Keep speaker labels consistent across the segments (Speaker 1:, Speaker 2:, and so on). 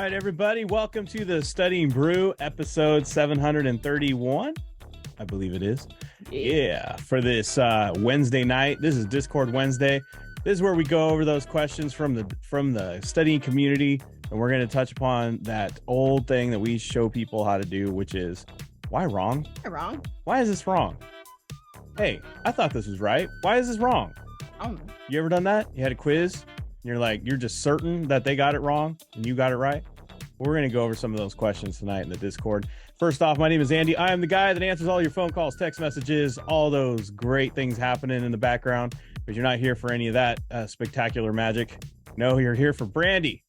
Speaker 1: right, everybody. Welcome to the Studying Brew, episode 731. I believe it is. Yeah. For this Wednesday night. This is Discord Wednesday. This is where we go over those questions from the studying community, and we're going to touch upon that old thing that we show people how to do, which is why wrong?
Speaker 2: You're wrong.
Speaker 1: Why is this wrong? Hey, I thought this was right. Why is this wrong?
Speaker 2: Oh,
Speaker 1: You ever done that? You had a quiz? You're just certain that they got it wrong and you got it right? We're going to go over some of those questions tonight in the Discord. First off, my name is Andy. I am the guy that answers all your phone calls, text messages, all those great things happening in the background. But you're not here for any of that spectacular magic. No, you're here for Brandy.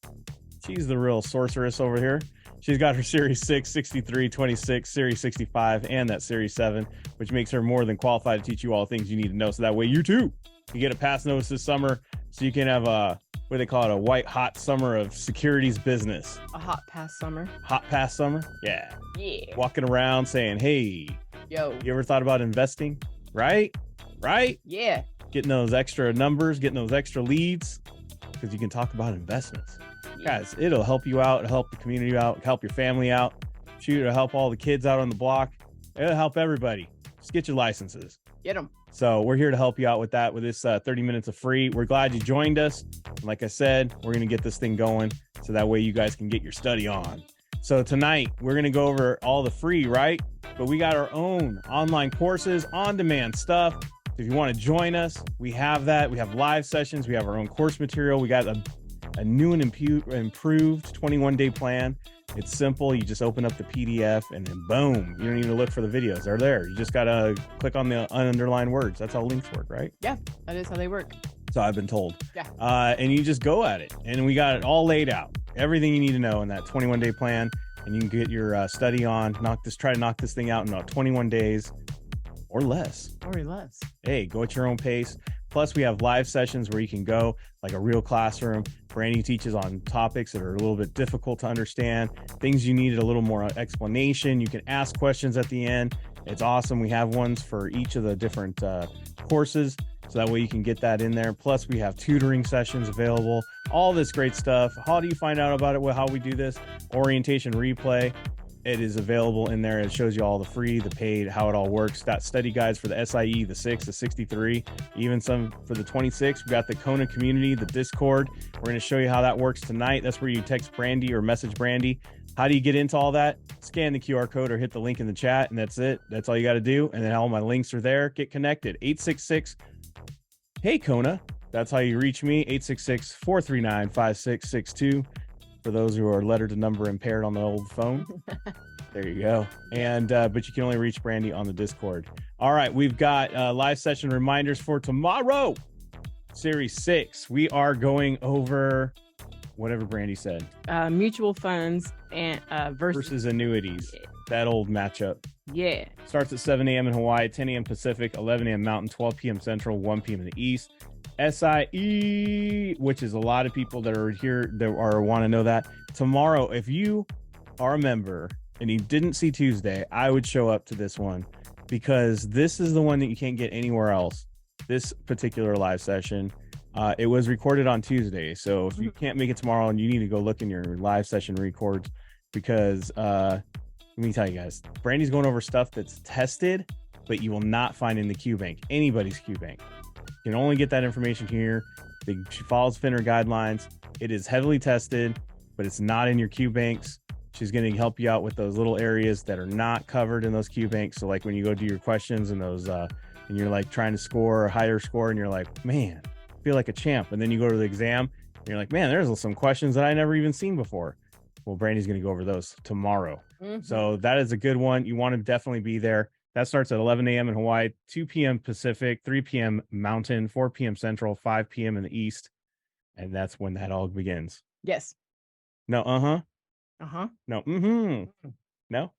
Speaker 1: She's the real sorceress over here. She's got her Series 6, 63, 26, Series 65, and that Series 7, which makes her more than qualified to teach you all the things you need to know. So that way you too can get a pass notice this summer, so you can have what do they call it, a white hot summer of securities business.
Speaker 2: a hot past summer.
Speaker 1: Hot pass summer? Yeah.
Speaker 2: Yeah.
Speaker 1: Walking around saying, hey,
Speaker 2: Yo.
Speaker 1: you ever thought about investing? Right?
Speaker 2: Yeah.
Speaker 1: Getting those extra numbers, getting those extra leads, because you can talk about investments. Guys, it'll help you out, it'll help the community out, help your family out. Shoot, it'll help all the kids out on the block. It'll help everybody. Just get your licenses.
Speaker 2: Get them.
Speaker 1: So we're here to help you out with that, with this 30 minutes of free. We're glad you joined us. And like I said, we're going to get this thing going so that way you guys can get your study on. So tonight, we're going to go over all the free, right? But we got our own online courses, on-demand stuff. If you want to join us, we have that. We have live sessions. We have our own course material. We got a new and improved 21-day plan. It's simple. You just open up the PDF and then boom, you don't need to look for the videos. They're there. You just got to click on the underlined words. That's how links work, right?
Speaker 2: Yeah, that is how they work.
Speaker 1: So I've been told.
Speaker 2: Yeah.
Speaker 1: And you just go at it. And we got it all laid out. Everything you need to know in that 21-day plan. And you can get your study on. Try to knock this thing out in about 21 days or less.
Speaker 2: Or less.
Speaker 1: Hey, go at your own pace. Plus, we have live sessions where you can go like a real classroom. Brandy teaches on topics that are a little bit difficult to understand, things you needed a little more explanation. You can ask questions at the end. It's awesome. We have ones for each of the different courses, so that way you can get that in there. Plus, we have tutoring sessions available, all this great stuff. How do you find out about it? Well, how we do this? Orientation replay. It is available in there. It shows you all the free, the paid, how it all works. Got study guides for the SIE, the 6, the 63, even some for the 26. We got the Kona community, the Discord. We're going to show you how that works tonight. That's where you text Brandy or message Brandy. How do you get into all that? Scan the QR code or hit the link in the chat, and that's it. That's all you got to do. And then all my links are there. Get connected. 866 Hey Kona. That's how you reach me. 866-439-5662. For those who are letter to number impaired on the old phone. There you go. And but you can only reach Brandy on the Discord. All right, we've got live session reminders for tomorrow. Series 6. We are going over whatever Brandy said.
Speaker 2: Mutual funds and
Speaker 1: versus annuities. That old matchup.
Speaker 2: Yeah.
Speaker 1: Starts at 7 a.m. in Hawaii, 10 a.m. Pacific, 11 a.m. Mountain, 12 p.m. Central, 1 p.m. in the East. SIE, which is a lot of people that are here that want to know that. Tomorrow, if you are a member and you didn't see Tuesday, I would show up to this one, because this is the one that you can't get anywhere else. This particular live session, it was recorded on Tuesday. So if you can't make it tomorrow, and you need to go look in your live session records, because let me tell you guys, Brandy's going over stuff that's tested, but you will not find in the Q Bank, anybody's Q Bank. You can only get that information here. She follows FINRA guidelines. It is heavily tested, but it's not in your Q banks. She's going to help you out with those little areas that are not covered in those Q banks. So like when you go do your questions and those, and you're like trying to score a higher score, and you're like, man, I feel like a champ. And then you go to the exam and you're like, man, there's some questions that I never even seen before. Well, Brandy's going to go over those tomorrow. So that is a good one. You want to definitely be there. That starts at 11 a.m. in Hawaii, 2 p.m. Pacific, 3 p.m. Mountain, 4 p.m. Central, 5 p.m. in the East. And that's when that all begins.
Speaker 2: Yes.
Speaker 1: No, no, no.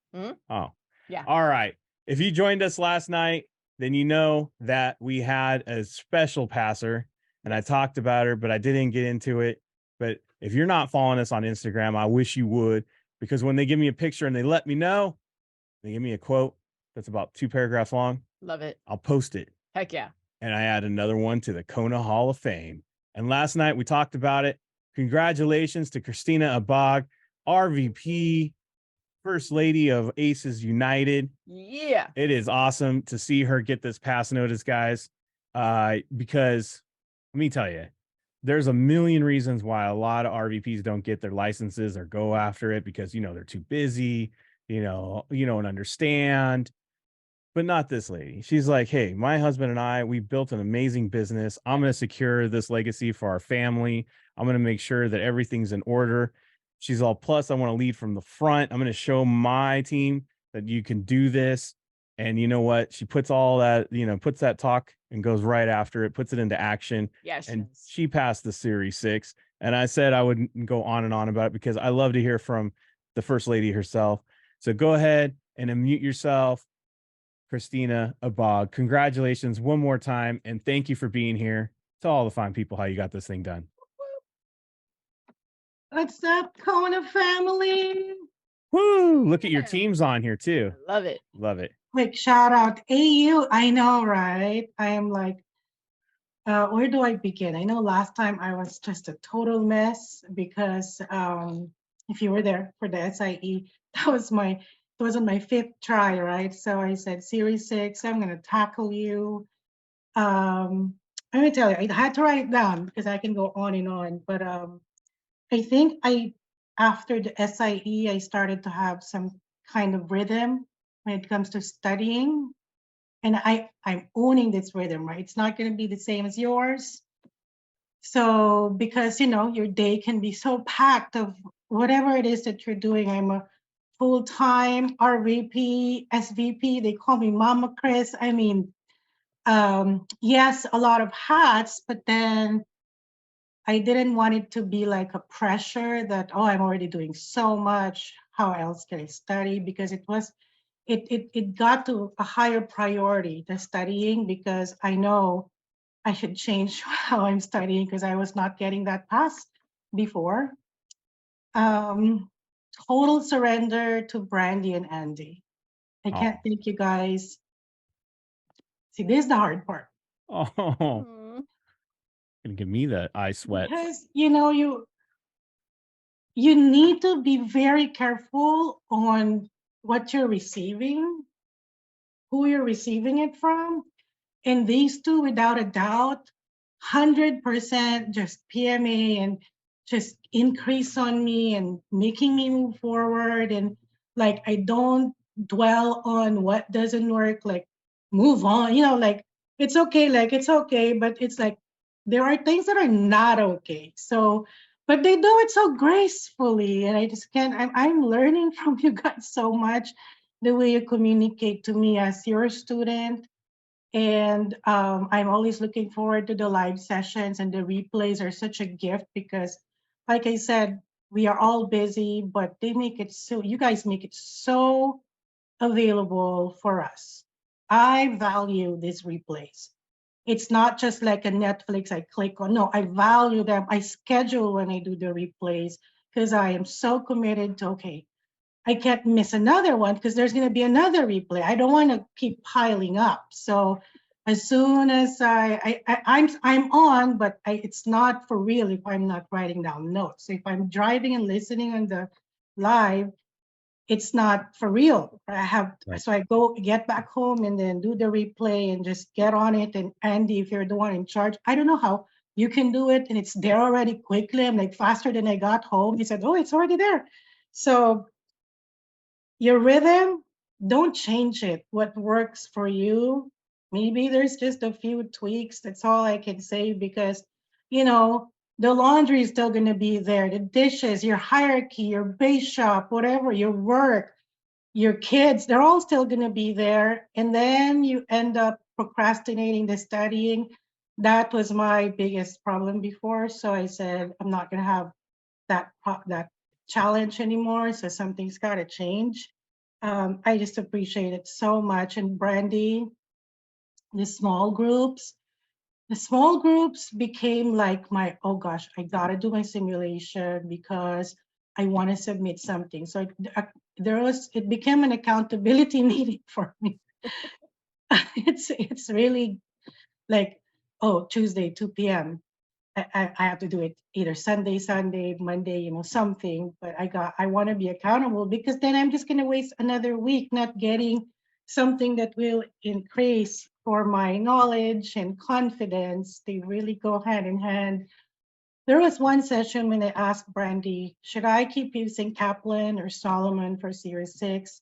Speaker 1: Oh,
Speaker 2: yeah.
Speaker 1: All right. If you joined us last night, then you know that we had a special passer, and I talked about her, but I didn't get into it. But if you're not following us on Instagram, I wish you would, because when they give me a picture and they let me know, they give me a quote that's about 2 paragraphs long.
Speaker 2: Love it.
Speaker 1: I'll post it.
Speaker 2: Heck yeah.
Speaker 1: And I add another one to the Kona Hall of Fame. And last night we talked about it. Congratulations to Christina Abag RVP, First Lady of Aces United.
Speaker 2: Yeah.
Speaker 1: It is awesome to see her get this pass notice, guys. Because let me tell you, there's a million reasons why a lot of RVPs don't get their licenses or go after it because they're too busy, you don't understand. But not this lady. She's like, hey, my husband and I, we built an amazing business. I'm going to secure this legacy for our family. I'm going to make sure that everything's in order. She's all, plus, I want to lead from the front. I'm going to show my team that you can do this. And you know what? She puts all that, puts that talk and goes right after it, puts it into action.
Speaker 2: Yeah,
Speaker 1: she passed the Series 6. And I said I wouldn't go on and on about it because I love to hear from the First Lady herself. So go ahead and unmute yourself. Christina Abog, congratulations one more time, and thank you for being here. Tell all the fine people how you got this thing done.
Speaker 3: What's up, Kona family?
Speaker 1: Woo! Look at your teams on here too.
Speaker 2: Love it.
Speaker 1: Love it.
Speaker 3: Quick shout out, AU. I know, right? I am like, where do I begin? I know last time I was just a total mess because if you were there for the SIE, it wasn't my 5th try, right? So I said, Series 6, I'm gonna tackle you. Let me tell you, I had to write it down because I can go on and on, but I think after the SIE, I started to have some kind of rhythm when it comes to studying. And I'm owning this rhythm, right? It's not going to be the same as yours. So because, your day can be so packed of whatever it is that you're doing. I'm a full-time RVP, SVP. They call me Mama Chris. I mean, yes, a lot of hats, but then I didn't want it to be like a pressure that, oh, I'm already doing so much. How else can I study? Because it got to a higher priority, the studying, because I know I should change how I'm studying because I was not getting that pass before. Total surrender to Brandy and Andy. I can't thank you guys. See, this is the hard part.
Speaker 1: Oh, gonna give me the eye sweat.
Speaker 3: Because you need to be very careful on what you're receiving, who you're receiving it from. And these two, without a doubt, 100% just PMA and just increase on me and making me move forward. And like, I don't dwell on what doesn't work, like move on, like it's okay, but it's like, there are things that are not okay. So, but they do it so gracefully. And I just can't, I'm learning from you guys so much, the way you communicate to me as your student. And I'm always looking forward to the live sessions, and the replays are such a gift because, like I said, we are all busy, but you guys make it so available for us. I value these replays. It's not just like a Netflix I click on. No, I value them. I schedule when I do the replays because I am so committed to, okay, I can't miss another one because there's going to be another replay. I don't want to keep piling up. So as soon as I'm on, but it's not for real if I'm not writing down notes. If I'm driving and listening on the live, it's not for real. So I get back home and then do the replay and just get on it. And Andy, if you're the one in charge, I don't know how you can do it. And it's there already quickly. I'm like faster than I got home. He said, oh, it's already there. So your rhythm, don't change it. What works for you, maybe there's just a few tweaks. That's all I can say because, the laundry is still going to be there. The dishes, your hierarchy, your base shop, whatever, your work, your kids, they're all still going to be there. And then you end up procrastinating the studying. That was my biggest problem before. So I said, I'm not going to have that challenge anymore. So something's got to change. I just appreciate it so much. And Brandy, the small groups became like my, oh gosh, I gotta do my simulation because I want to submit something. So it became an accountability meeting for me. It's really like, oh, Tuesday, 2 p.m. I have to do it either Sunday, Monday, something, but I want to be accountable, because then I'm just going to waste another week not getting something that will increase for my knowledge and confidence. They really go hand in hand. There was one session when I asked Brandy, should I keep using Kaplan or Solomon for Series 6?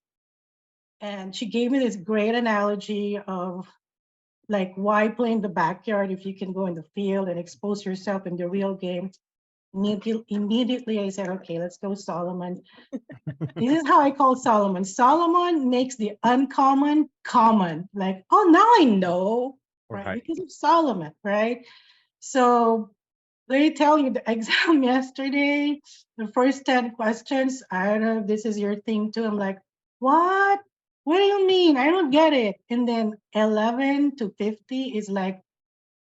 Speaker 3: And she gave me this great analogy of, like, why play in the backyard if you can go in the field and expose yourself in the real game? Immediately I said, okay, let's go Solomon. This is how I call Solomon. Solomon makes the uncommon common. Like, oh, now I know, right? Because of Solomon, right? So let me tell you, the exam yesterday, the first 10 questions, I don't know if this is your thing too. I'm like, what? What do you mean? I don't get it. And then 11 to 50 is like,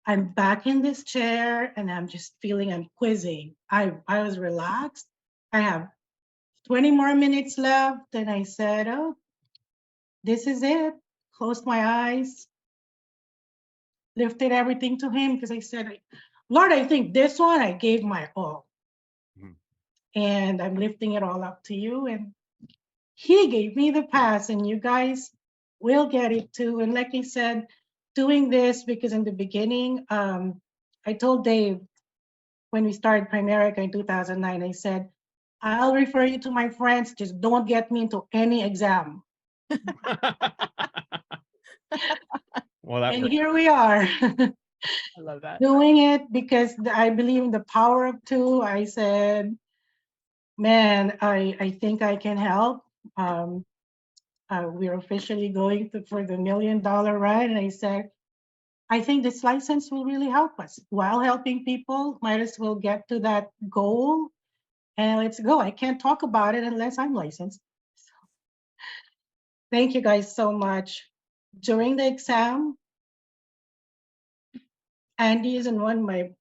Speaker 3: I'm back in this chair and I'm just feeling I'm quizzing. I was relaxed. I have 20 more minutes left. And I said, oh, this is it. Closed my eyes, lifted everything to him, because I said, Lord, I think this one I gave my all. And I'm lifting it all up to you. And he gave me the pass, and you guys will get it too. And like I said, doing this, because in the beginning, I told Dave when we started Primerica in 2009, I said, I'll refer you to my friends, just don't get me into any exam.
Speaker 1: Well,
Speaker 3: and here we are.
Speaker 2: I love that.
Speaker 3: Doing it because I believe in the power of two. I said, man, I think I can help. We're officially going for the $1 million ride. And I said, I think this license will really help us. While helping people, might as well get to that goal. And let's go. I can't talk about it unless I'm licensed. So, thank you guys so much. During the exam, Andy is in my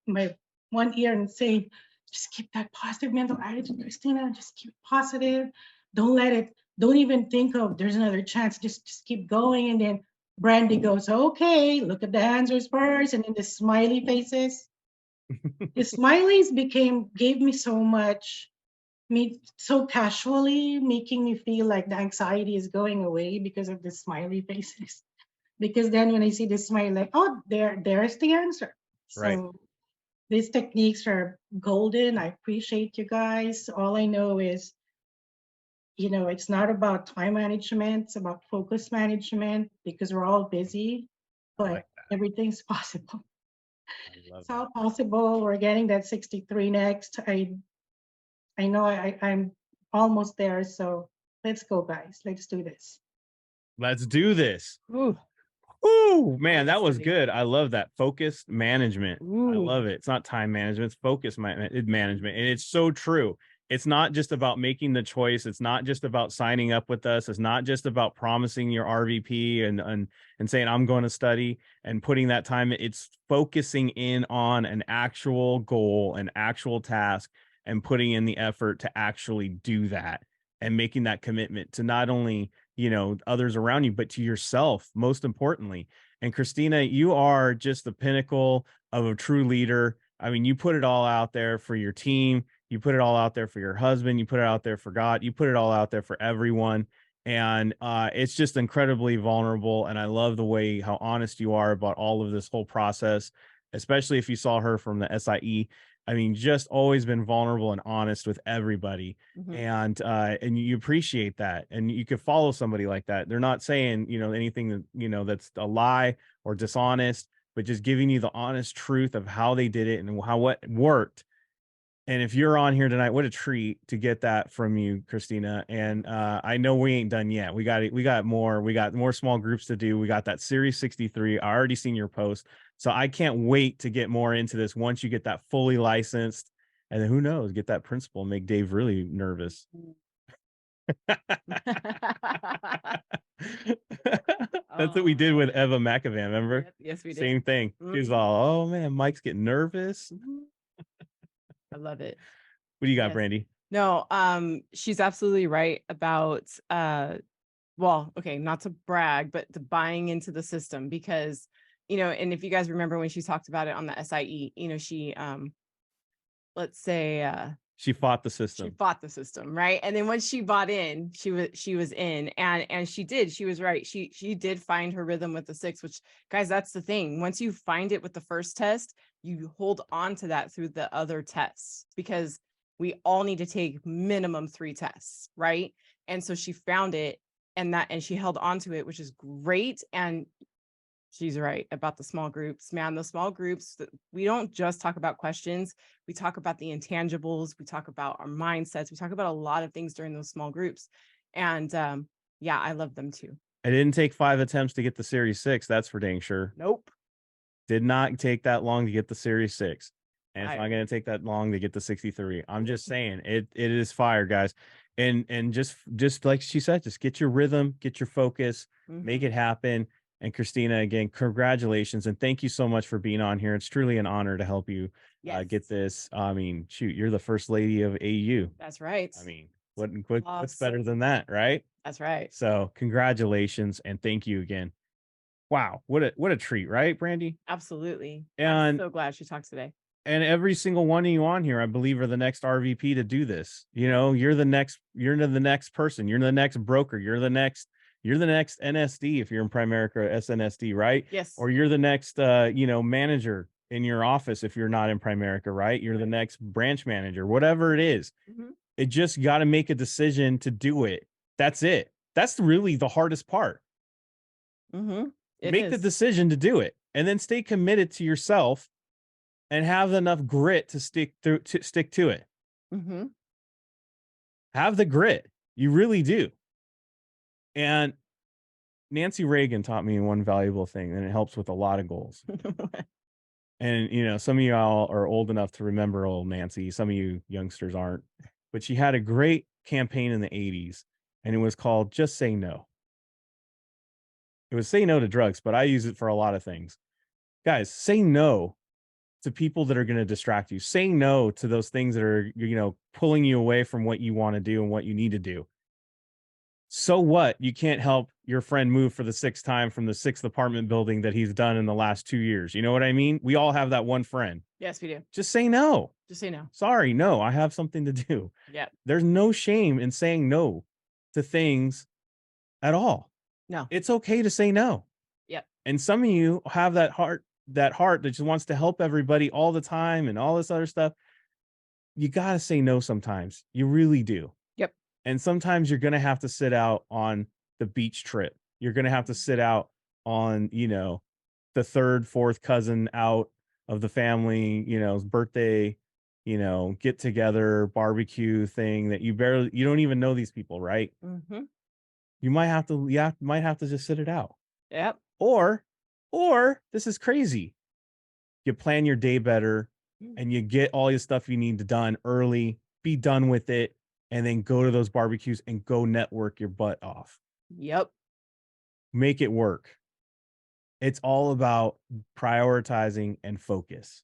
Speaker 3: one ear and saying, just keep that positive mental attitude, Christina. Just keep positive. Don't even think of there's another chance. Just keep going. And then Brandy goes, okay, look at the answers first. And then the smiley faces. The smileys gave me so much, so casually, making me feel like the anxiety is going away because of the smiley faces. Because then when I see the smile, like, oh, there's the answer.
Speaker 1: Right.
Speaker 3: So these techniques are golden. I appreciate you guys. All I know is, it's not about time management, it's about focus management, because we're all busy, but everything's possible. It's all possible. We're getting that 63 next. I know I'm almost there. So let's go, guys. Let's do this.
Speaker 1: Let's do this. Ooh, man, that was good. I love that. Focused management. I love it. It's not time management, it's focus management. And it's so true. It's not just about making the choice. It's not just about signing up with us. It's not just about promising your RVP and saying, I'm going to study and putting that time. It's focusing in on an actual goal, an actual task, and putting in the effort to actually do that and making that commitment to not only others around you, but to yourself, most importantly. And Christina, you are just the pinnacle of a true leader. I mean, you put it all out there for your team. You put it all out there for your husband. You put it out there for God. You put it all out there for everyone. And it's just incredibly vulnerable. And I love the way how honest you are about all of this whole process, especially if you saw her from the SIE. I mean, just always been vulnerable and honest with everybody. And you appreciate that. And you could follow somebody like that. They're not saying, anything that, that's a lie or dishonest, but just giving you the honest truth of how they did it and what worked. And if you're on here tonight, what a treat to get that from you, Christina. And I know we ain't done yet. We got more small groups to do. We got that Series 63. I already seen your post. So I can't wait to get more into this once you get that fully licensed. And then who knows, get that principal and make Dave really nervous. That's what we did with Eva McAvan, remember?
Speaker 2: Yes, we did.
Speaker 1: Same thing. She's all, oh man, Mike's getting nervous.
Speaker 2: I love it.
Speaker 1: What do you got, Brandy?
Speaker 2: No, she's absolutely right about well, okay, not to brag, but to buying into the system, because and if you guys remember when she talked about it on the SIE, she, let's say,
Speaker 1: She fought the
Speaker 2: she
Speaker 1: system.
Speaker 2: fought the system, right? And then once she bought in, she was in, and she was right. She did find her rhythm with the 6, which, guys, that's the thing. Once you find it with the first test, you hold on to that through the other tests, because we all need to take minimum 3 tests, right? And so she found it, and she held on to it, which is great. And she's right about the small groups, man. The small groups, we don't just talk about questions. We talk about the intangibles. We talk about our mindsets. We talk about a lot of things during those small groups. And yeah, I love them too.
Speaker 1: I didn't take 5 attempts to get the Series 6. That's for dang sure.
Speaker 2: Nope.
Speaker 1: Did not take that long to get the Series 6. And it's
Speaker 2: Fire.
Speaker 1: not going to take that long to get the 63. I'm just saying it is fire, guys. And just like she said, just get your rhythm, get your focus, make it happen. And Christina, again, congratulations. And thank you so much for being on here. It's truly an honor to help you get this. I mean, shoot, you're the first lady of AU.
Speaker 2: That's right.
Speaker 1: I mean, what's better than that, right?
Speaker 2: That's right.
Speaker 1: So congratulations and thank you again. Wow, what a treat, right, Brandy?
Speaker 2: Absolutely.
Speaker 1: And
Speaker 2: I'm so glad she talked today.
Speaker 1: And every single one of you on here, I believe, are the next RVP to do this. You're the next person. You're the next broker. You're the next NSD if you're in Primerica SNSD, right?
Speaker 2: Yes.
Speaker 1: Or you're the next manager in your office if you're not in Primerica, right? You're the next branch manager, whatever it is. It just got to make a decision to do it. That's it. That's really the hardest part. Make the decision to do it, and then stay committed to yourself and have enough grit to stick to it. Have the grit. You really do. And Nancy Reagan taught me one valuable thing, and it helps with a lot of goals. And, some of you all are old enough to remember old Nancy. Some of you youngsters aren't. But she had a great campaign in the 80s, and it was called Just Say No. It was say no to drugs, but I use it for a lot of things. Guys, say no to people that are going to distract you. Say no to those things that are, pulling you away from what you want to do and what you need to do. So what? You can't help your friend move for the 6th time from the 6th apartment building that he's done in the last 2 years. You know what I mean? We all have that one friend.
Speaker 2: Yes, we do.
Speaker 1: Just say no.
Speaker 2: Just say no.
Speaker 1: Sorry, no, I have something to do.
Speaker 2: Yeah.
Speaker 1: There's no shame in saying no to things at all.
Speaker 2: No.
Speaker 1: It's okay to say no.
Speaker 2: Yep.
Speaker 1: And some of you have that heart that just wants to help everybody all the time and all this other stuff. You got to say no sometimes. You really do.
Speaker 2: Yep.
Speaker 1: And sometimes you're going to have to sit out on the beach trip. You're going to have to sit out on, the 3rd, 4th cousin out of the family, birthday, get together, barbecue thing that you don't even know these people, right? You might have to just sit it out.
Speaker 2: Yep.
Speaker 1: Or this is crazy. You plan your day better and you get all your stuff you need done early, be done with it, and then go to those barbecues and go network your butt off.
Speaker 2: Yep.
Speaker 1: Make it work. It's all about prioritizing and focus.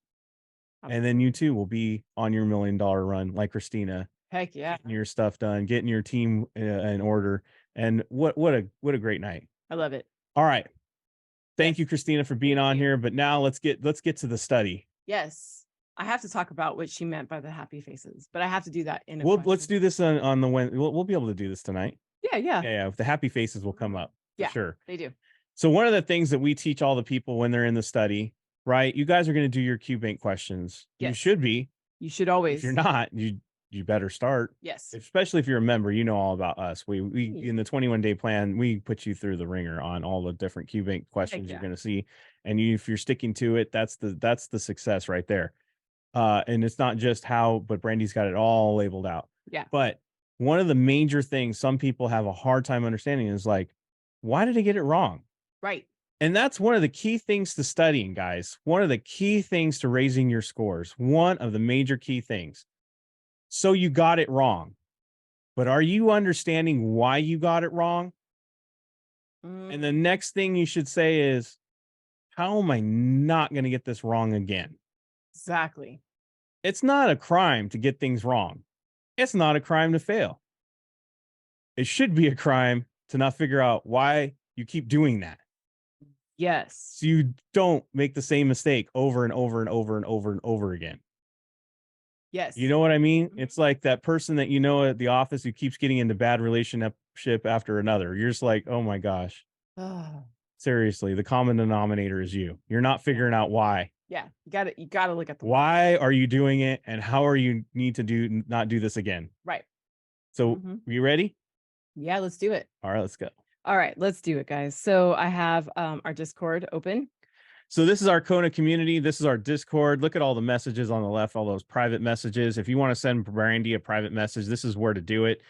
Speaker 1: And then you too will be on your $1 million run like Christina.
Speaker 2: Heck yeah.
Speaker 1: Getting your stuff done, getting your team in order. And what a great night.
Speaker 2: I love it.
Speaker 1: All right. Thank you, Christina, for being on here. But now let's get to the study.
Speaker 2: Yes. I have to talk about what she meant by the happy faces, but I have to do that in a
Speaker 1: let's do this on the Wednesday. We'll be able to do this tonight.
Speaker 2: Yeah.
Speaker 1: The happy faces will come up. For sure.
Speaker 2: They do.
Speaker 1: So one of the things that we teach all the people when they're in the study, right? You guys are going to do your Q Bank questions.
Speaker 2: Yes.
Speaker 1: You should be.
Speaker 2: You should always.
Speaker 1: If you're not, you better start.
Speaker 2: Yes.
Speaker 1: Especially if you're a member, you know all about us. We in the 21-day plan, we put you through the ringer on all the different Q Bank questions you're going to see. And if you're sticking to it, that's the success right there. And it's not just but Brandy's got it all labeled out.
Speaker 2: Yeah.
Speaker 1: But one of the major things some people have a hard time understanding is like, why did I get it wrong?
Speaker 2: Right.
Speaker 1: And that's one of the key things to studying, guys. One of the key things to raising your scores. One of the major key things. So you got it wrong. But are you understanding why you got it wrong? And the next thing you should say is, how am I not going to get this wrong again?
Speaker 2: Exactly.
Speaker 1: It's not a crime to get things wrong. It's not a crime to fail. It should be a crime to not figure out why you keep doing that.
Speaker 2: Yes.
Speaker 1: So you don't make the same mistake over and over and over and over and over again.
Speaker 2: Yes.
Speaker 1: You know what I mean? It's like that person that you know at the office who keeps getting into bad relationship after another. You're just like, oh my gosh. Seriously, the common denominator is you. You're not figuring out why.
Speaker 2: Yeah, you gotta look at the
Speaker 1: why are you doing it, and how are you need to not do this again?
Speaker 2: right.
Speaker 1: So, you ready?
Speaker 2: Yeah, let's do it.
Speaker 1: All right, let's go.
Speaker 2: All right, let's do it, guys. So I have our Discord open.
Speaker 1: So this is our Kona community. This is our Discord. Look at all the messages on the left, all those private messages. If you want to send Brandy a private message, this is where to do it.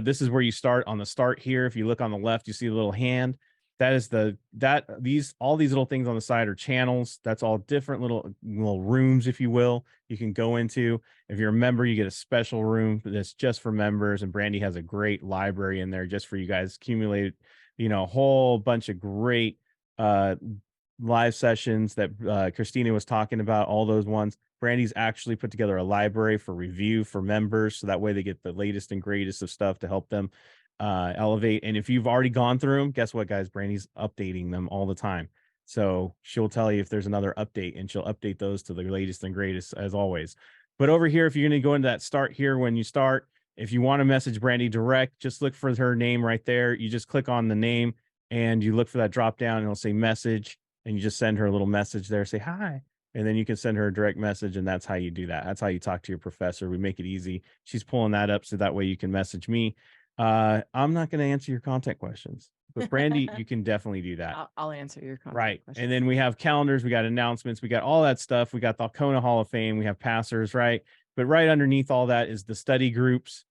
Speaker 1: This is where you start on the start here. If you look on the left, you see a little hand. That is all these little things on the side are channels. That's all different little rooms, if you will, you can go into. If you're a member, you get a special room that's just for members. And Brandy has a great library in there just for you guys. Accumulate, a whole bunch of great live sessions that Christina was talking about, all those ones. Brandy's actually put together a library for review for members, so that way they get the latest and greatest of stuff to help them elevate. And if you've already gone through them, guess what, guys? Brandy's updating them all the time. So she'll tell you if there's another update, and she'll update those to the latest and greatest as always. But over here, if you're going to go into that start here when you start, if you want to message Brandy direct, just look for her name right there. You just click on the name and you look for that drop down, and it'll say message, and you just send her a little message there, say hi. And then you can send her a direct message, and that's how you do that. That's how you talk to your professor. We make it easy. She's pulling that up so that way you can message me. I'm not going to answer your content questions, but Brandy, you can definitely do that.
Speaker 2: I'll answer your content
Speaker 1: right
Speaker 2: questions.
Speaker 1: And then we have calendars, we got announcements, we got all that stuff. We got the Kona Hall of Fame, we have passers, right? But right underneath all that is the study groups.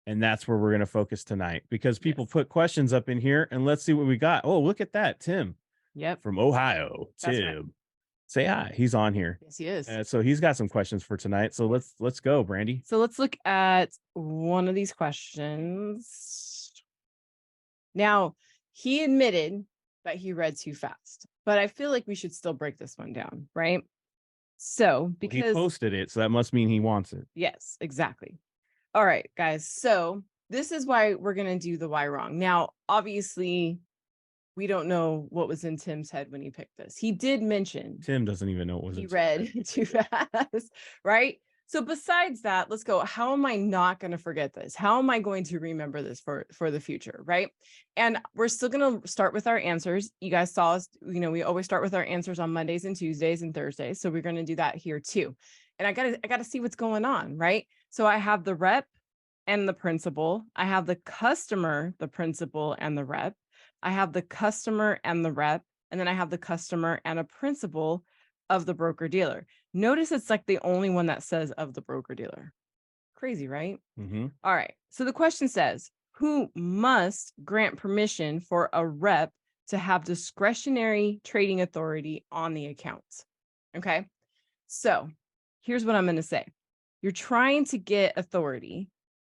Speaker 1: And that's where we're going to focus tonight, because people put questions up in here, and let's see what we got. Oh, look at that. Tim.
Speaker 2: Yep.
Speaker 1: From Ohio. Tim. Right. Say hi. He's on here.
Speaker 2: Yes, he is.
Speaker 1: So he's got some questions for tonight. So let's go, Brandy.
Speaker 2: So let's look at one of these questions. Now, he admitted that he read too fast, but I feel like we should still break this one down, right? So because
Speaker 1: he posted it, so that must mean he wants it.
Speaker 2: Yes, exactly. All right, guys. So this is why we're going to do the why wrong. Now, obviously, we don't know what was in Tim's head when he picked this. He did mention
Speaker 1: Tim doesn't even know what was
Speaker 2: he read too fast, right? So besides that, let's go. How am I not going to forget this? How am I going to remember this for the future, right? And we're still going to start with our answers. You guys saw us, we always start with our answers on Mondays and Tuesdays and Thursdays. So we're going to do that here too. And I got to see what's going on, right? So I have the rep and the principal. I have the customer, the principal, and the rep. I have the customer and the rep, and then I have the customer and a principal of the broker dealer. Notice it's like the only one that says of the broker dealer. Crazy, right? All right. So the question says, who must grant permission for a rep to have discretionary trading authority on the account? Okay. So here's what I'm going to say. You're trying to get authority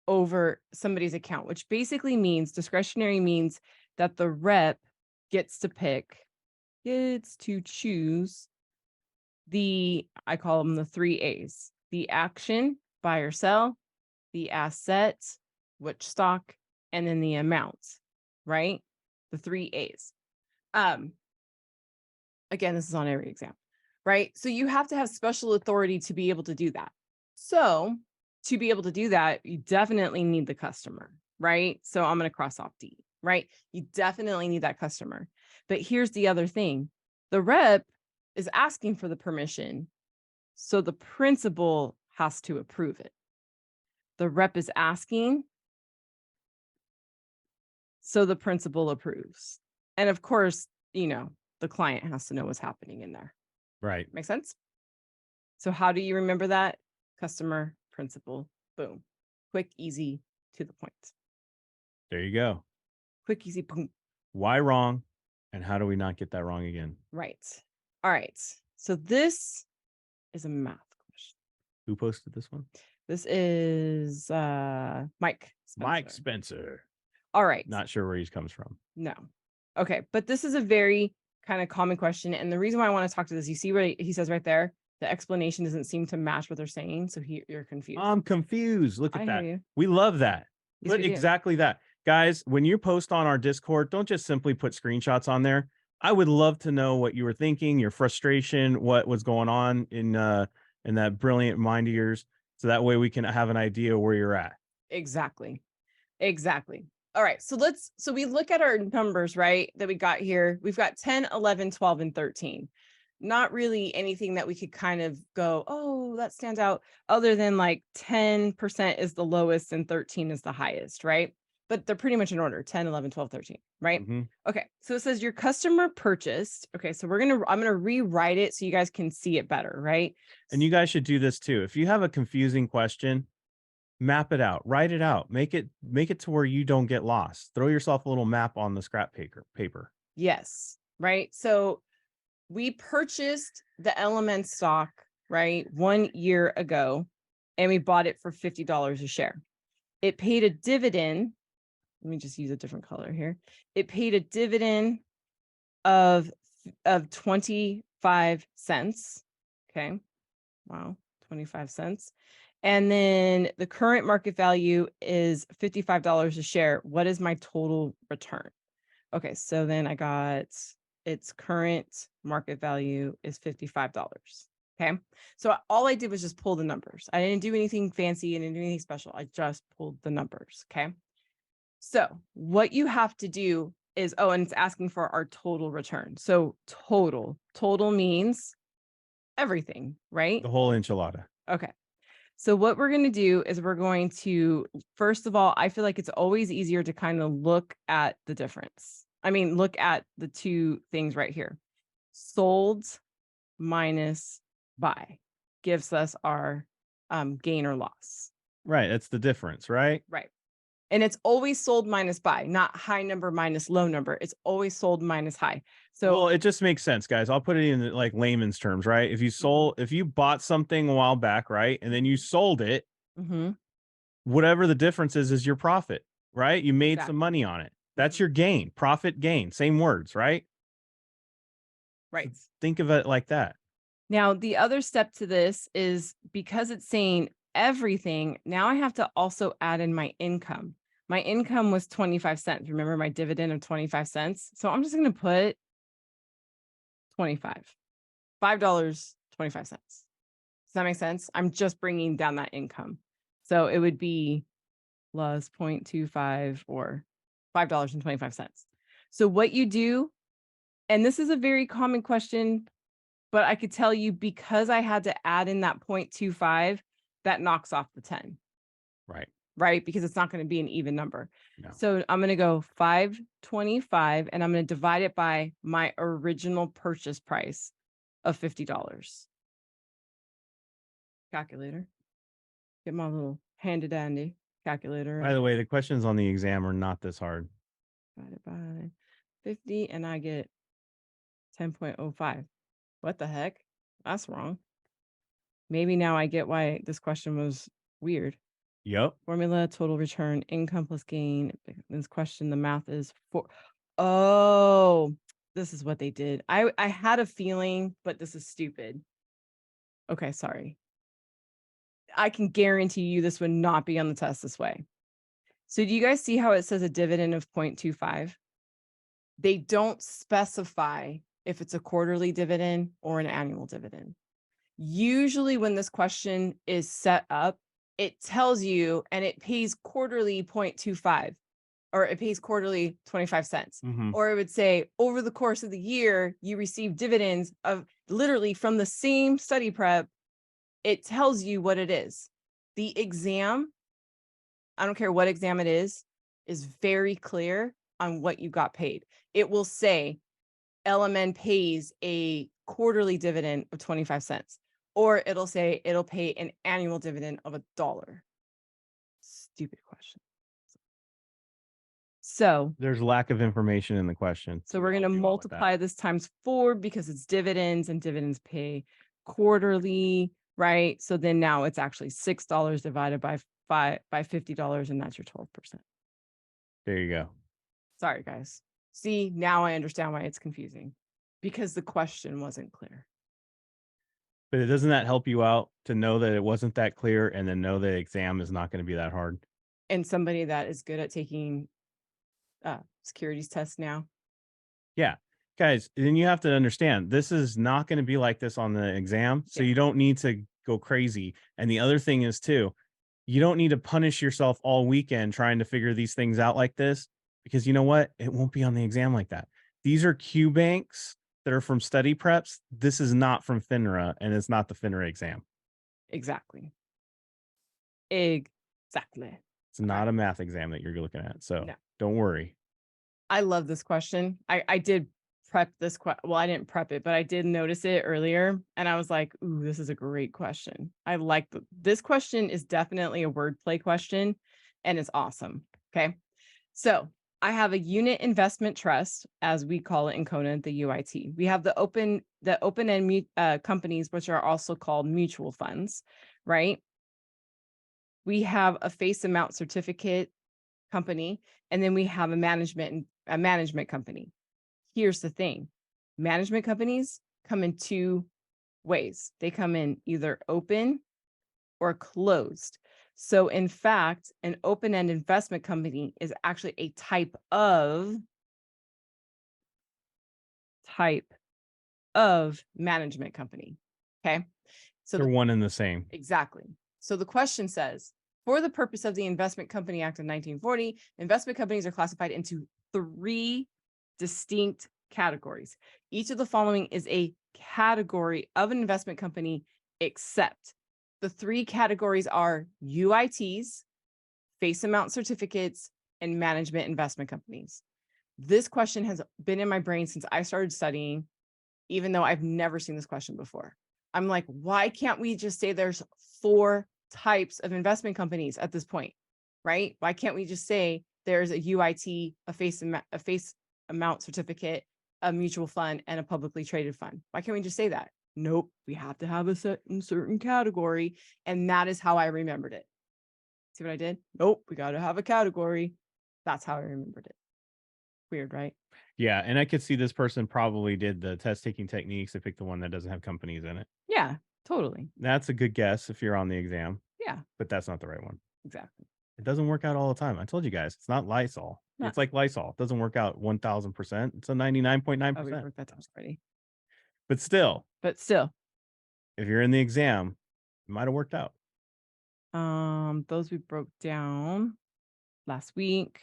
Speaker 2: over somebody's account, which basically means discretionary means that the rep gets to choose I call them the 3 A's, the action, buy or sell, the asset, which stock, and then the amount, right? The 3 A's. Again, this is on every exam, right? So you have to have special authority to be able to do that. So to be able to do that, you definitely need the customer, right? So I'm going to cross off D, right? You definitely need that customer. But here's the other thing. The rep is asking for the permission, so the principal has to approve it. The rep is asking, so the principal approves. And of course, the client has to know what's happening in there.
Speaker 1: Right.
Speaker 2: Make sense? So how do you remember that? Customer, principal, boom. Quick, easy, to the point.
Speaker 1: There you go.
Speaker 2: Quick, easy, boom.
Speaker 1: Why wrong? And how do we not get that wrong again?
Speaker 2: Right. All right. So this is a math question.
Speaker 1: Who posted this one?
Speaker 2: This is Mike Spencer.
Speaker 1: Mike Spencer.
Speaker 2: All right.
Speaker 1: Not sure where he comes from.
Speaker 2: No. Okay. But this is a very kind of common question. And the reason why I want to talk to this, you see what he says right there? The explanation doesn't seem to match what they're saying. So you're confused.
Speaker 1: I'm confused. Look at that.
Speaker 2: Hear you.
Speaker 1: We love that.
Speaker 2: Yes,
Speaker 1: But exactly that. Guys, when you post on our Discord, don't just simply put screenshots on there. I would love to know what you were thinking, your frustration, what was going on in that brilliant mind of yours, so that way we can have an idea where you're at.
Speaker 2: Exactly. Exactly. All right. So we look at our numbers, right? That we got here. We've got 10, 11, 12, and 13. Not really anything that we could kind of go, oh, that stands out, other than like 10% is the lowest and 13 is the highest, right? But they're pretty much in order, 10, 11, 12, 13, right?
Speaker 1: Mm-hmm.
Speaker 2: Okay. So it says your customer purchased. Okay. So I'm going to rewrite it so you guys can see it better, right?
Speaker 1: And you guys should do this too. If you have a confusing question, map it out, write it out, make it to where you don't get lost. Throw yourself a little map on the scrap paper.
Speaker 2: Yes. Right. So we purchased the Element stock, right, 1 year ago, and we bought it for $50 a share. It paid a dividend. Let me just use a different color here. It paid a dividend of 25 cents. Okay. Wow. 25 cents. And then the current market value is $55 a share. What is my total return? Okay. So then I got its current market value is $55. Okay. So all I did was just pull the numbers. I didn't do anything fancy. I didn't do anything special. I just pulled the numbers. Okay. So what you have to do is, and it's asking for our total return. So total means everything, right?
Speaker 1: The whole enchilada.
Speaker 2: Okay. So what we're going to do is we're going to, first of all, I feel like it's always easier to kind of look at the difference. I mean, look at the two things right here. Sold minus buy gives us our gain or loss.
Speaker 1: Right. That's the difference, right?
Speaker 2: Right. And it's always sold minus buy, not high number minus low number. It's always sold minus high. So,
Speaker 1: well, it just makes sense, guys. I'll put it in like layman's terms, right? If you bought something a while back, right, and then you sold it, whatever the difference is your profit, right? You made some money on it. That's your gain, profit, gain, same words, right?
Speaker 2: Right.
Speaker 1: So think of it like that.
Speaker 2: Now, the other step to this is because it's saying everything, now I have to also add in my income. My income was 25 cents. Remember my dividend of 25 cents? So I'm just going to put 25, $5.25. Does that make sense? I'm just bringing down that income. So it would be plus 0.25 or $5.25. So what you do, and this is a very common question, but I could tell you because I had to add in that 0.25, that knocks off the 10.
Speaker 1: Right.
Speaker 2: Right? Because it's not going to be an even number.
Speaker 1: No.
Speaker 2: So I'm going to go 525 and I'm going to divide it by my original purchase price of $50. Calculator. Get my little handy dandy calculator.
Speaker 1: By the way, the questions on the exam are not this hard.
Speaker 2: Divided by 50 and I get 10.05. What the heck? That's wrong. Maybe now I get why this question was weird.
Speaker 1: Yep.
Speaker 2: Formula, total return, income plus gain. This question, the math is 4. Oh, this is what they did. I had a feeling, but this is stupid. Okay, sorry. I can guarantee you this would not be on the test this way. So do you guys see how it says a dividend of 0.25? They don't specify if it's a quarterly dividend or an annual dividend. Usually when this question is set up, it tells you, and it pays quarterly 0.25, or it pays quarterly 25 cents. Or it would say over the course of the year, you receive dividends of literally from the same study prep. It tells you what it is. The exam, I don't care what exam it is very clear on what you got paid. It will say LMN pays a quarterly dividend of 25 cents. Or it'll say it'll pay an annual dividend of $1. Stupid question. So
Speaker 1: there's lack of information in the question.
Speaker 2: So we're going to multiply this times 4 because it's dividends and dividends pay quarterly, right? So then now it's actually $6 divided by $50, and that's your 12%.
Speaker 1: There you go.
Speaker 2: Sorry, guys. See, now I understand why it's confusing because the question wasn't clear.
Speaker 1: But doesn't that help you out to know that it wasn't that clear and then know the exam is not going to be that hard?
Speaker 2: And somebody that is good at taking securities tests now.
Speaker 1: Yeah. Guys, then you have to understand this is not going to be like this on the exam. So
Speaker 2: Yeah.
Speaker 1: you don't need to go crazy. And the other thing is too, you don't need to punish yourself all weekend trying to figure these things out like this, because you know what? It won't be on the exam like that. These are Q banks that are from study preps. This is not from FINRA, and it's not the FINRA exam.
Speaker 2: Exactly. Exactly.
Speaker 1: It's not a math exam that you're looking at. So
Speaker 2: No.
Speaker 1: don't worry.
Speaker 2: I love this question. I did prep this well, I didn't prep it, but I did notice it earlier, and I was like, ooh, this is a great question. I like this question is definitely a wordplay question, and it's awesome. Okay. So I have a unit investment trust, as we call it in Kona, the UIT. We have the open-end companies, which are also called mutual funds, right? We have a face amount certificate company, and then we have a management company. Here's the thing. Management companies come in two ways. They come in either open or closed. So in fact, an open-end investment company is actually a type of management company. Okay. So
Speaker 1: They're one and the same.
Speaker 2: exactly. So the question says, for the purpose of the Investment Company Act of 1940, investment companies are classified into 3 distinct categories. Each of the following is a category of an investment company, except the 3 categories are UITs, face amount certificates, and management investment companies. This question has been in my brain since I started studying, even though I've never seen this question before. I'm like, why can't we just say there's 4 types of investment companies at this point, right? Why can't we just say there's a UIT, a face amount certificate, a mutual fund, and a publicly traded fund? Why can't we just say that? Nope, we have to have a certain category, and that is how I remembered it. See what I did? Nope, we got to have a category. That's how I remembered it. Weird, right?
Speaker 1: Yeah, and I could see this person probably did the test taking techniques to pick the one that doesn't have companies in it.
Speaker 2: Yeah, totally.
Speaker 1: That's a good guess if you're on the exam.
Speaker 2: Yeah,
Speaker 1: But that's not the right one.
Speaker 2: exactly.
Speaker 1: It doesn't work out all the time. I told you guys, it's not Lysol.
Speaker 2: No.
Speaker 1: It's like Lysol. It doesn't work out 1000%. It's a
Speaker 2: Oh, we
Speaker 1: 99.9%.
Speaker 2: broke that down already.
Speaker 1: But still,
Speaker 2: if
Speaker 1: you're in the exam, it might have worked out.
Speaker 2: Those we broke down last week.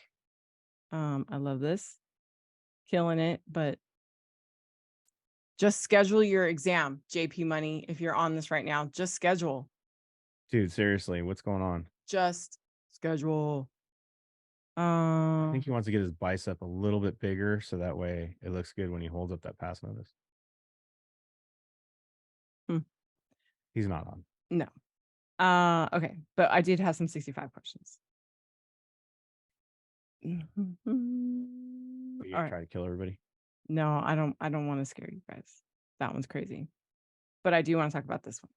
Speaker 2: I love this. Killing it, but just schedule your exam, JP Money. If you're on this right now, just schedule.
Speaker 1: Dude, seriously, what's going on?
Speaker 2: Just schedule.
Speaker 1: I think he wants to get his bicep a little bit bigger so that way it looks good when he holds up that pass notice. He's not on.
Speaker 2: No. Okay, but I did have some 65 questions.
Speaker 1: You
Speaker 2: All right.
Speaker 1: try to kill everybody?
Speaker 2: No, I don't want to scare you guys. That one's crazy. But I do want to talk about this one.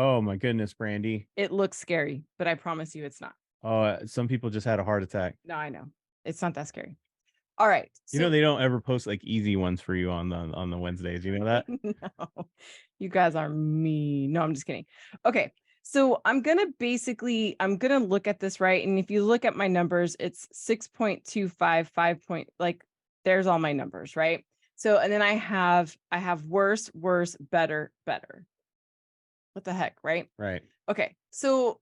Speaker 1: Oh my goodness, Brandy.
Speaker 2: It looks scary, but I promise you it's not.
Speaker 1: Oh, some people just had a heart attack.
Speaker 2: No, I know. It's not that scary. All right.
Speaker 1: You know, they don't ever post like easy ones for you on the Wednesdays. You know that?
Speaker 2: No, you guys are mean. No, I'm just kidding. Okay. So I'm going to look at this, right? And if you look at my numbers, it's 6.25, 5 point, like there's all my numbers, right? So, and then I have worse, better. What the heck, right?
Speaker 1: Right.
Speaker 2: Okay. So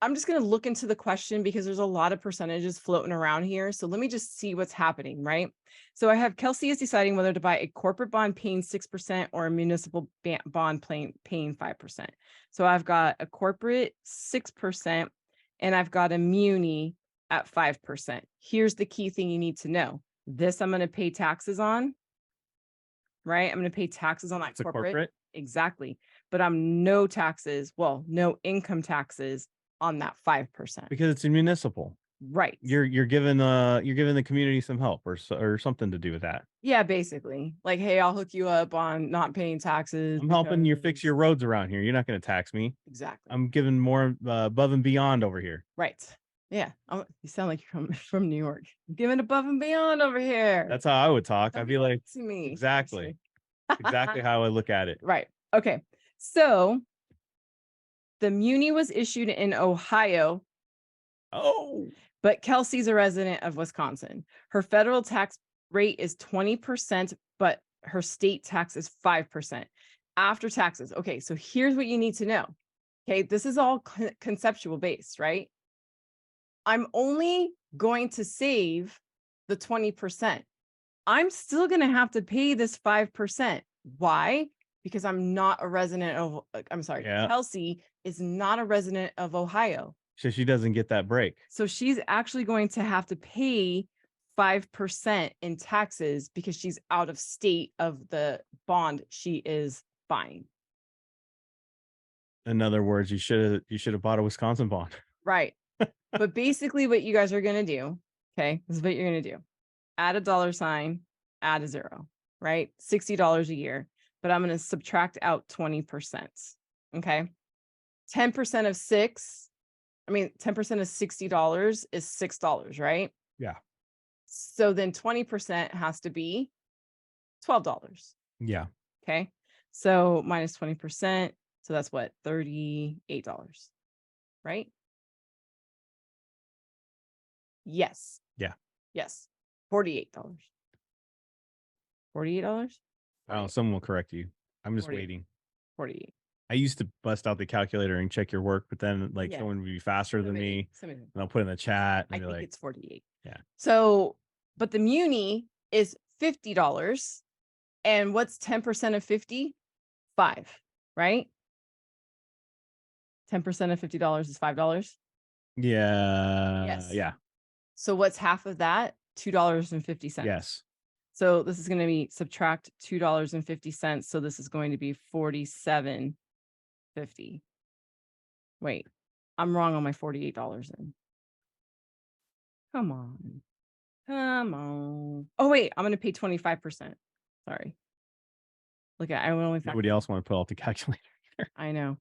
Speaker 2: I'm just going to look into the question because there's a lot of percentages floating around here. So let me just see what's happening, right? So I have Kelsey is deciding whether to buy a corporate bond paying 6% or a municipal bond paying 5%. So I've got a corporate 6% and I've got a muni at 5%. Here's the key thing you need to know. This I'm going to pay taxes on, right? I'm going to pay taxes on that corporate. Exactly. But I'm no income taxes on that 5%
Speaker 1: because it's a municipal,
Speaker 2: right?
Speaker 1: You're giving the community some help or something to do with that.
Speaker 2: Yeah, basically, like, hey, I'll hook you up on not paying taxes.
Speaker 1: I'm helping you fix your roads around here. You're not going to tax me.
Speaker 2: Exactly.
Speaker 1: I'm giving more above and beyond over here.
Speaker 2: Right. Yeah. You sound like you're from New York. I'm giving above and beyond over here.
Speaker 1: That's how I would talk.
Speaker 2: Don't
Speaker 1: I'd be like,
Speaker 2: me.
Speaker 1: exactly how I look at it.
Speaker 2: Right. Okay. So the muni was issued in Ohio.
Speaker 1: Oh.
Speaker 2: But Kelsey's a resident of Wisconsin. Her federal tax rate is 20%, but her state tax is 5% after taxes. Okay, so here's what you need to know. Okay, this is all conceptual based, right? I'm only going to save the 20%. I'm still going to have to pay this 5%. Why? Because I'm not a resident of, I'm sorry,
Speaker 1: Yeah.
Speaker 2: Kelsey is not a resident of Ohio.
Speaker 1: So she doesn't get that break.
Speaker 2: So she's actually going to have to pay 5% in taxes because she's out of state of the bond she is buying.
Speaker 1: In other words, you should have bought a Wisconsin bond.
Speaker 2: Right. But basically what you guys are going to do, okay, this is what you're going to do. Add a $, add a 0, right? $60 a year, but I'm going to subtract out 20%. Okay. 10% of 10% of $60 is $6, right?
Speaker 1: Yeah.
Speaker 2: So then 20% has to be $12.
Speaker 1: Yeah.
Speaker 2: Okay. So minus 20%. So that's what? $38, right? Yes.
Speaker 1: Yeah.
Speaker 2: Yes. $48. $48?
Speaker 1: Oh, someone will correct you. I'm just
Speaker 2: 40.
Speaker 1: waiting.
Speaker 2: 48.
Speaker 1: I used to bust out the calculator and check your work, but then like
Speaker 2: Yeah.
Speaker 1: someone would be faster than me,
Speaker 2: Somebody.
Speaker 1: and I'll put in the chat.
Speaker 2: I
Speaker 1: And
Speaker 2: think
Speaker 1: like,
Speaker 2: it's 48.
Speaker 1: Yeah.
Speaker 2: So, but the muni is $50. And what's 10% of 50? 5, right? 10% of $50 is $5.
Speaker 1: yeah.
Speaker 2: Yes.
Speaker 1: Yeah.
Speaker 2: So what's half of that? $2.50.
Speaker 1: Yes.
Speaker 2: So this is going to be subtract $2.50. So this is going to be $47.50. Wait, I'm wrong on my $48 in. Come on. Come on. Oh, wait, I'm going to pay 25%. Sorry. Look at, I only
Speaker 1: Nobody else want to pull out the calculator.
Speaker 2: I know.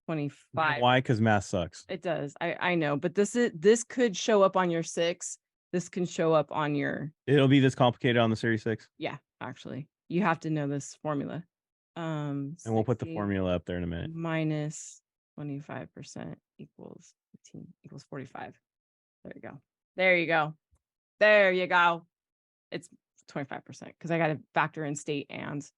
Speaker 2: 25.
Speaker 1: Why? Because math sucks.
Speaker 2: It does. I know, but this could show up on your 6. This can show up on your.
Speaker 1: It'll be this complicated on the Series 6.
Speaker 2: Yeah, actually, you have to know this formula.
Speaker 1: And we'll put the
Speaker 2: 60
Speaker 1: formula up there in a minute.
Speaker 2: minus 25% equals 15 equals 45. There you go. There you go. There you go. It's 25% because I got to factor in state and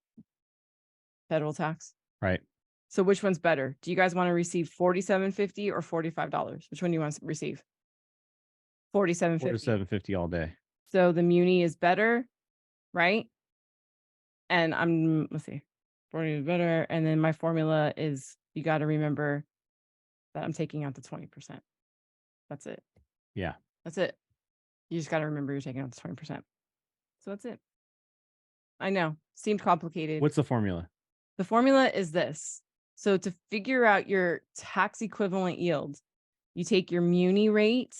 Speaker 2: federal tax.
Speaker 1: Right.
Speaker 2: So which one's better? Do you guys want to receive $47.50 or $45? Which one do you want to receive? $47.50.
Speaker 1: $47.50 all day.
Speaker 2: So the muni is better, right? And let's see, 40 is better. And then my formula is, you got to remember that I'm taking out the 20%. That's it.
Speaker 1: Yeah.
Speaker 2: That's it. You just got to remember you're taking out the 20%. So that's it. I know. Seemed complicated.
Speaker 1: What's the formula?
Speaker 2: The formula is this. So to figure out your tax equivalent yield, you take your muni rate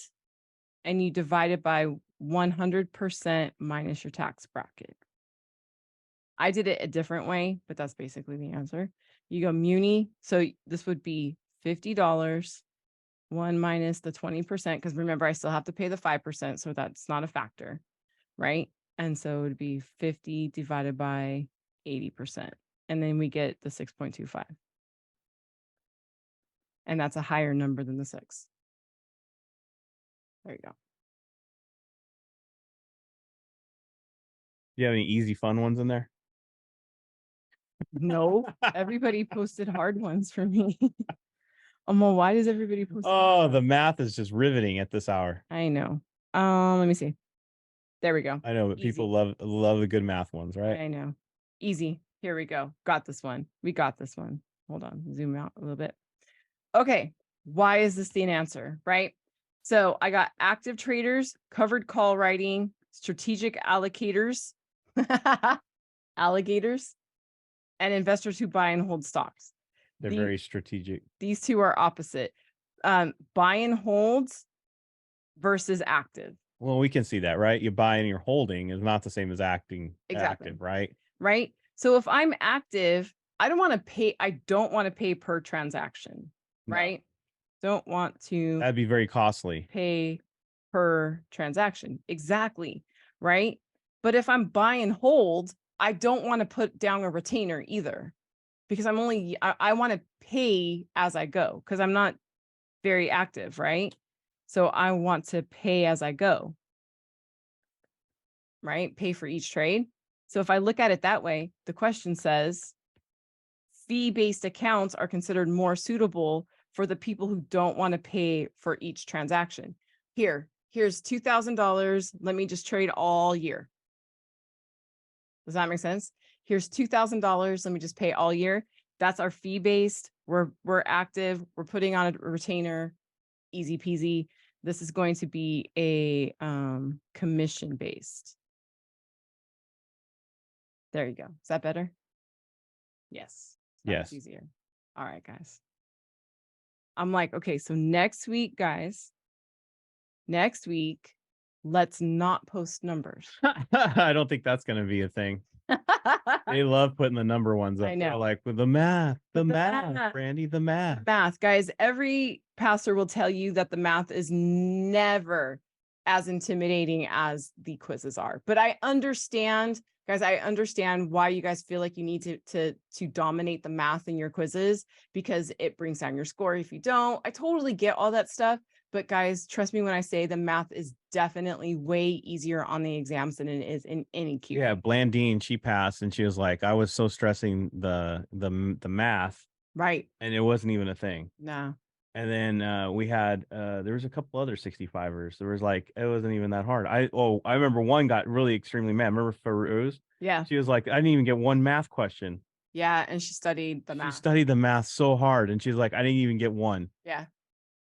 Speaker 2: and you divide it by 100% minus your tax bracket. I did it a different way, but that's basically the answer. You go muni. So this would be $50, 1 minus the 20%, because remember, I still have to pay the 5%. So that's not a factor, right? And so it would be 50 divided by 80%. And then we get the 6.25. And that's a higher number than the 6. There you go.
Speaker 1: Do you have any easy, fun ones in there?
Speaker 2: No, everybody posted hard ones for me. Well, why does everybody post?
Speaker 1: Oh, the math is just riveting at this hour.
Speaker 2: I know. Let me see. There we go.
Speaker 1: I know, but
Speaker 2: Easy.
Speaker 1: people love the good math ones, right?
Speaker 2: I know. Easy. Here we go. Got this one. We got this one. Hold on. Zoom out a little bit. Okay. Why is this the answer? Right. So I got active traders, covered call writing, strategic allocators, alligators, and investors who buy and hold stocks.
Speaker 1: They're very strategic.
Speaker 2: These two are opposite. Buy and holds versus active.
Speaker 1: Well, we can see that, right? You buy and you're holding is not the same as
Speaker 2: Exactly.
Speaker 1: active, right?
Speaker 2: Right. So if I'm active, I don't want to pay per transaction, right? Don't want to
Speaker 1: That'd be very costly.
Speaker 2: pay per transaction. Exactly. Right. But if I'm buy and hold, I don't want to put down a retainer either, because I want to pay as I go because I'm not very active. Right. So I want to pay as I go. right? Pay for each trade. So if I look at it that way, the question says fee-based accounts are considered more suitable for the people who don't want to pay for each transaction. Here's $2,000. Let me just trade all year. Does that make sense? Here's $2,000. Let me just pay all year. That's our fee-based. We're active. We're putting on a retainer. Easy peasy. This is going to be a commission-based. There you go. Is that better? Yes.
Speaker 1: Yes.
Speaker 2: Easier. All right, guys. I'm like, okay, so next week, guys, let's not post numbers.
Speaker 1: I don't think that's going to be a thing. They love putting the number ones up.
Speaker 2: I know.
Speaker 1: They're like, with the math, Brandy, the math.
Speaker 2: Math, guys, every pastor will tell you that the math is never as intimidating as the quizzes are. But I understand, guys, I understand why you guys feel like you need to dominate the math in your quizzes, because it brings down your score if you don't. I totally get all that stuff. But guys, trust me when I say the math is definitely way easier on the exams than it is in any Q.
Speaker 1: Yeah, Blandine, she passed and she was like, I was so stressing the math.
Speaker 2: Right.
Speaker 1: And it wasn't even a thing.
Speaker 2: No.
Speaker 1: And then we had there was a couple other 65ers. There was like, it wasn't even that hard. I remember one got really extremely mad. Remember Farouz?
Speaker 2: Yeah.
Speaker 1: She was like, I didn't even get one math question.
Speaker 2: Yeah, and she studied the math.
Speaker 1: She studied the math so hard, and she's like, I didn't even get one.
Speaker 2: Yeah.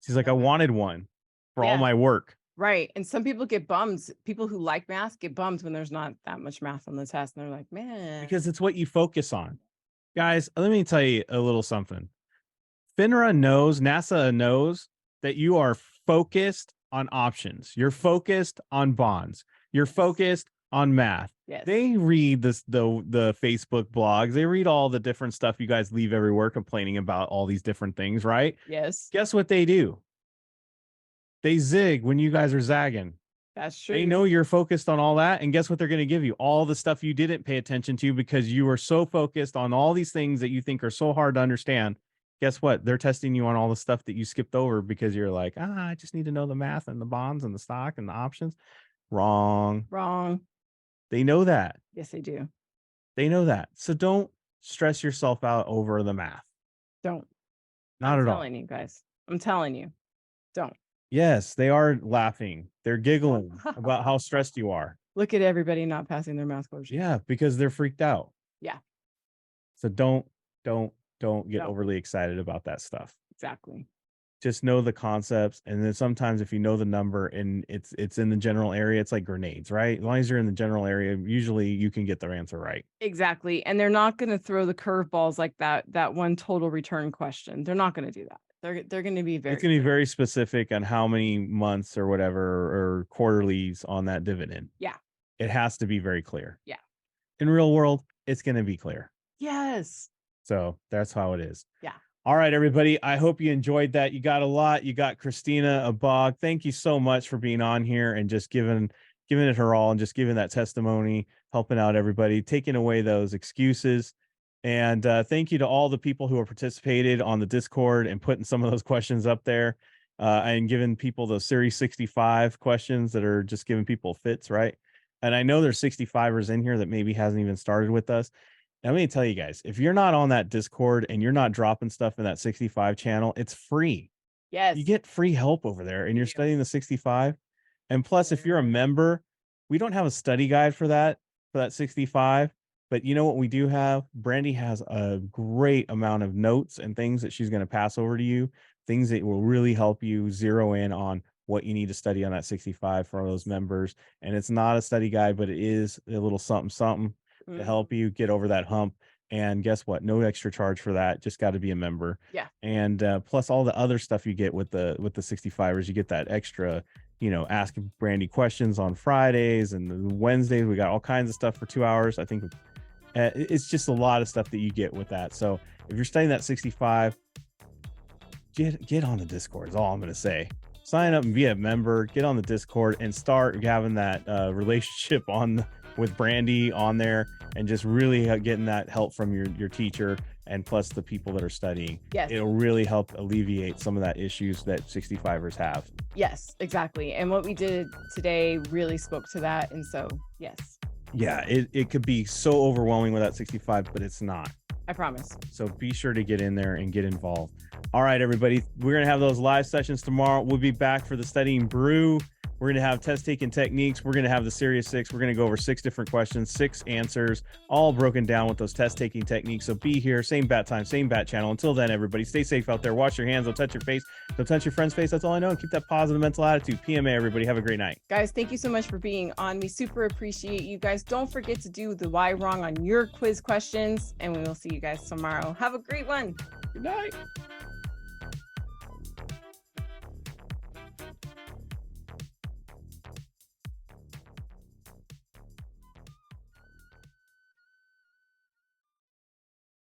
Speaker 1: She's like, I wanted one for all my work.
Speaker 2: Right. And some people get bummed. People who like math get bummed when there's not that much math on the test. And they're like, man.
Speaker 1: Because it's what you focus on. Guys, let me tell you a little something. FINRA knows, NASA knows that you are focused on options. You're focused on bonds. You're focused on math.
Speaker 2: Yes.
Speaker 1: They read the Facebook blogs. They read all the different stuff you guys leave everywhere complaining about all these different things, right?
Speaker 2: Yes.
Speaker 1: Guess what they do? They zig when you guys are zagging.
Speaker 2: That's true.
Speaker 1: They know you're focused on all that. And guess what they're going to give you? All the stuff you didn't pay attention to because you were so focused on all these things that you think are so hard to understand. Guess what? They're testing you on all the stuff that you skipped over because you're like, I just need to know the math and the bonds and the stock and the options. Wrong. They know that.
Speaker 2: Yes, they do.
Speaker 1: They know that. So don't stress yourself out over the math.
Speaker 2: Don't.
Speaker 1: Not at all.
Speaker 2: I'm telling you guys. I'm telling you. Don't.
Speaker 1: Yes, they are laughing. They're giggling about how stressed you are.
Speaker 2: Look at everybody not passing their math course.
Speaker 1: Yeah, because they're freaked out.
Speaker 2: Yeah.
Speaker 1: So don't get overly excited about that stuff.
Speaker 2: Exactly.
Speaker 1: Just know the concepts. And then sometimes if you know the number and it's in the general area, it's like grenades, right? As long as you're in the general area, usually you can get the answer right.
Speaker 2: Exactly. And they're not going to throw the curveballs like that one total return question. They're not going to do that. They're going to be very.
Speaker 1: It's going to be very specific on how many months or whatever or quarterlies on that dividend.
Speaker 2: Yeah.
Speaker 1: It has to be very clear.
Speaker 2: Yeah.
Speaker 1: In real world, it's going to be clear.
Speaker 2: Yes.
Speaker 1: So that's how it is.
Speaker 2: Yeah.
Speaker 1: All right, everybody. I hope you enjoyed that. You got a lot. You got Christina Abog. Thank you so much for being on here and just giving it her all and just giving that testimony, helping out everybody, taking away those excuses. And thank you to all the people who have participated on the Discord and putting some of those questions up there and giving people the Series 65 questions that are just giving people fits, right? And I know there's 65ers in here that maybe hasn't even started with us. Let me tell you guys, if you're not on that Discord and you're not dropping stuff in that 65 channel, it's free.
Speaker 2: Yes.
Speaker 1: You get free help over there and you're studying the 65. And plus, if you're a member, we don't have a study guide for that 65. But you know what we do have? Brandy has a great amount of notes and things that she's going to pass over to you, things that will really help you zero in on what you need to study on that 65 for those members. And it's not a study guide, but it is a little something to help you get over that hump. And guess what? No extra charge for that. Just got to be a member.
Speaker 2: Yeah.
Speaker 1: And plus all the other stuff you get with the 65ers, you get that extra, ask Brandy questions on Fridays and Wednesdays. We got all kinds of stuff for 2 hours. I think it's just a lot of stuff that you get with that. So if you're studying that 65, get on the Discord is all I'm going to say. Sign up and be a member, get on the Discord and start having that relationship with Brandy on there and just really getting that help from your teacher and plus the people that are studying.
Speaker 2: Yes.
Speaker 1: It'll really help alleviate some of that issues that 65ers have.
Speaker 2: Yes, exactly. And what we did today really spoke to that. And so, yes.
Speaker 1: Yeah, it could be so overwhelming without 65, but it's not.
Speaker 2: I promise.
Speaker 1: So be sure to get in there and get involved. All right, everybody. We're going to have those live sessions tomorrow. We'll be back for the Studying Brew. We're going to have test taking techniques. We're going to have the Series 6. We're going to go over 6 different questions, 6 answers, all broken down with those test taking techniques. So be here, same bat time, same bat channel. Until then, everybody, stay safe out there. Wash your hands. Don't touch your face. Don't touch your friend's face. That's all I know. And keep that positive mental attitude. PMA, everybody. Have a great night.
Speaker 2: Guys, thank you so much for being on. We super appreciate you guys. Don't forget to do the why wrong on your quiz questions. And we will see you guys tomorrow. Have a great one.
Speaker 1: Good night.